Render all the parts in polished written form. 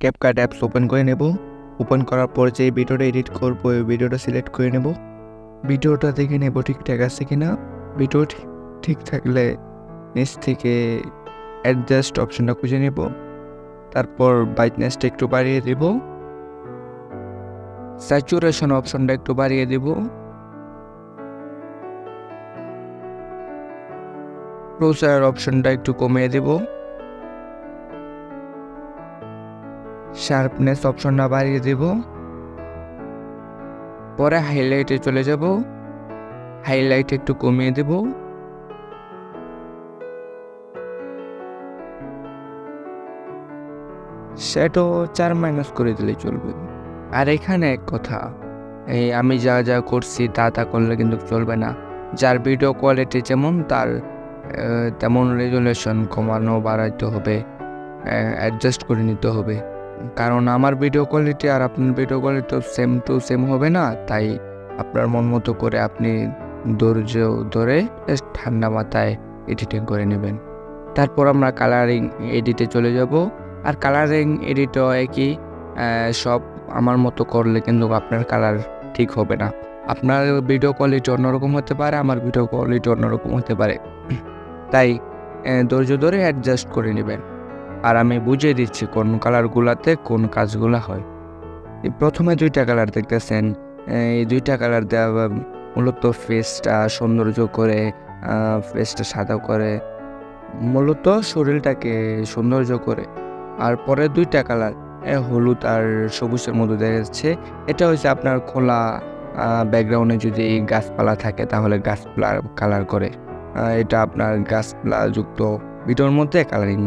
CapCut apps open করে নেব। Open করার পর যে ভিডিওটা এডিট করব ওই ভিডিওটা সিলেক্ট করে নেব। ভিডিওটা দেখে নেব ঠিকঠাক আছে কিনা। ভিডিও ঠিক থাকলে নিচ থেকে অ্যাডজাস্ট অপশনটা খুঁজে নেব। তারপর ব্রাইটনেসটা একটু বাড়িয়ে দেব, স্যাচুরেশন অপশনটা একটু বাড়িয়ে দেব, ক্লোজার অপশনটা একটু কমিয়ে দেব, শার্পনেস অপশনটা বাড়িয়ে দেব। পরে হাইলাইটে চলে যাব, হাইলাইট একটু কমিয়ে দেব। শ্যাডো 4- করে দিলে চলবে। আর এখানে এক কথা, এই আমি যা যা করছি তা করলে কিন্তু চলবে না। যার ভিডিও কোয়ালিটি যেমন তার তেমন রেজুলেশন কমানো বাড়াইতে হবে, অ্যাডজাস্ট করে নিতে হবে। কারণ আমার ভিডিও কোয়ালিটি আর আপনার ভিডিও কোয়ালিটি তো সেম টু সেম হবে না, তাই আপনার মন মতো করে আপনি ধৈর্য ধরে ঠান্ডা মাথায় এডিটিং করে নেবেন। তারপর আমরা কালারিং এডিটে চলে যাব। আর কালারিং এডিটও একই, সব আমার মতো করলে কিন্তু আপনার কালার ঠিক হবে না। আপনার ভিডিও কোয়ালিটি অন্যরকম হতে পারে, আমার ভিডিও কোয়ালিটি অন্যরকম হতে পারে, তাই ধৈর্য ধরে অ্যাডজাস্ট করে নেবেন। আর আমি বুঝিয়ে দিচ্ছি কোন কালারগুলোতে কোন কাজগুলো হয়। প্রথমে 2টা কালার দেখতেছেন, এই 2টা কালার দেওয়া মূলত ফেসটা সৌন্দর্য করে, ফেসটা সাদা করে, মূলত শরীরটাকে সৌন্দর্য করে। আর পরে 2টা কালার হলুদ আর সবুজের মধ্যে দেখা যাচ্ছে, এটা হচ্ছে আপনার খোলা ব্যাকগ্রাউন্ডে যদি গাছপালা থাকে তাহলে গাছপালা কালার করে। এটা আপনার গাছপালা যুক্ত ভিডিওর মধ্যে কালারিং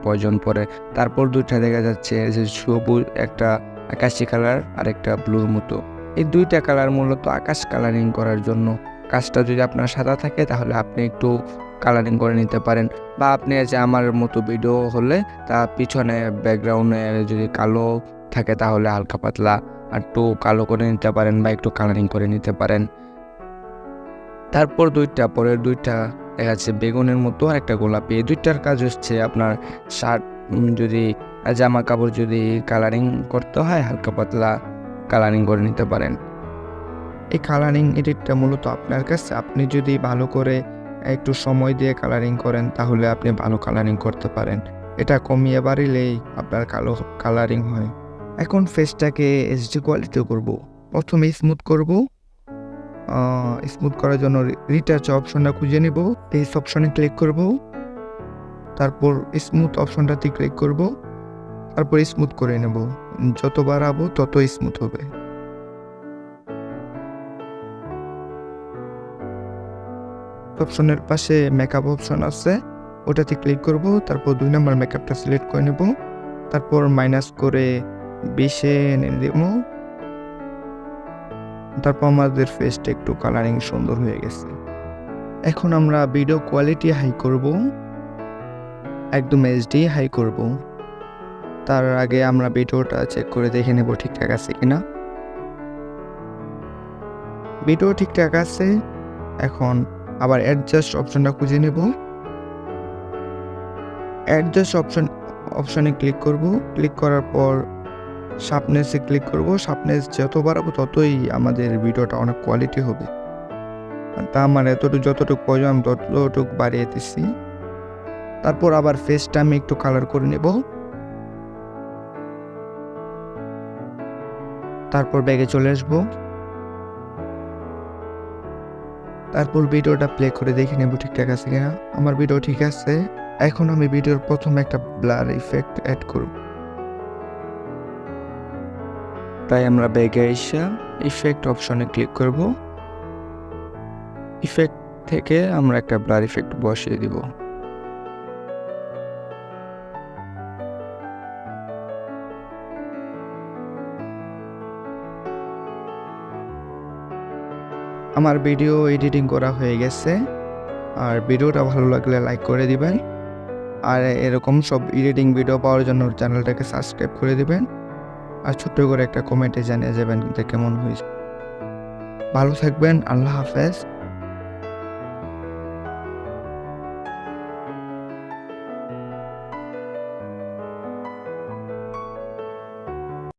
প্রয়োজন পড়ে। তারপর 2টা দেখা যাচ্ছে যে সবুজ, একটা আকাশি কালার আর একটা ব্লুর মতো। এই 2টা কালার মূলত আকাশ কালারিং করার জন্য। কাজটা যদি আপনার সাদা থাকে তাহলে আপনি একটু কালারিং করে নিতে পারেন, বা আপনি যে আমার মতো ভিডিও হলে তা পিছনে ব্যাকগ্রাউন্ডে যদি কালো থাকে তাহলে হালকা পাতলা আর একটু কালো করে নিতে পারেন বা একটু কালারিং করে নিতে পারেন। তারপর পরের 2টা দেখা যাচ্ছে বেগুনের মতো আর একটা গোলাপি। এই 2টার কাজ হচ্ছে আপনার শার্ট যদি জামা কাপড় যদি কালারিং করতে হয় হালকা পাতলা কালারিং করে নিতে পারেন। এই কালারিং এডিটটা মূলত আপনার কাছে, আপনি যদি ভালো করে একটু সময় দিয়ে কালারিং করেন তাহলে আপনি ভালো কালারিং করতে পারেন। এটা কমিয়ে বাড়িলেই আপনার কালো কালারিং হয়। এখন ফেসটাকে এইচডি কোয়ালিটি করব। প্রথমে স্মুথ করব। স্মুথ করার জন্য রিটাচ অপশনটা খুঁজে নেব, ফেস অপশনে ক্লিক করব, তারপর স্মুথ অপশনটাতে ক্লিক করব, তারপর স্মুথ করে নেব। যত বাড়াবো তত স্মুথ হবে। অপশনের পাশে মেকআপ অপশন আছে, ওটাতে ক্লিক করব, তারপর 2 নম্বর মেকআপটা সিলেক্ট করে নেব, তারপর মাইনাস করে 20-এ এনে দেব। তারপর আমাদের ফেসটা একটু কালারিং সুন্দর হয়ে গেছে। এখন আমরা ভিডিও কোয়ালিটি হাই করব, একদম এইচডি হাই করব। তার আগে আমরা ভিডিওটা চেক করে দেখে নেব ঠিকঠাক আছে কিনা। ভিডিও ঠিকঠাক আছে। এখন আবার অ্যাডজাস্ট অপশনটা খুঁজে নেব, অ্যাডজাস্ট অপশনে ক্লিক করব। ক্লিক করার পর শার্পনেসে ক্লিক করব। শার্পনেস যত বাড়াবো ততই আমাদের ভিডিওটা অনেক কোয়ালিটি হবে। তা আমার যতটুকু প্রয়োজন ততটুকু বাড়িয়ে দিচ্ছি। তারপর আবার ফেসটা আমি একটু কালার করে নেব। তারপর ব্যাগে চলে আসবো। তারপর ভিডিওটা প্লে করে দেখে নেব ঠিকঠাক আছে কিনা। আমার ভিডিও ঠিক আছে। এখন আমি ভিডিওর প্রথমে একটা ব্লার ইফেক্ট অ্যাড করব। তাই আমরা ব্যাগে এসে ইফেক্ট অপশনে ক্লিক করব। ইফেক্ট থেকে আমরা একটা ব্লার ইফেক্ট বসিয়ে দিব। আমার ভিডিও এডিটিং করা হয়ে গেছে। আর ভিডিওটা ভালো লাগলে লাইক করে দিবেন। আর এরকম সব এডিটিং ভিডিও পাওয়ার জন্য চ্যানেলটাকে সাবস্ক্রাইব করে দিবেন। আর ছোট্ট করে একটা কমেন্টে জানিয়ে যাবেন যে কেমন হয়েছে। ভালো থাকবেন। আল্লাহ হাফেজ।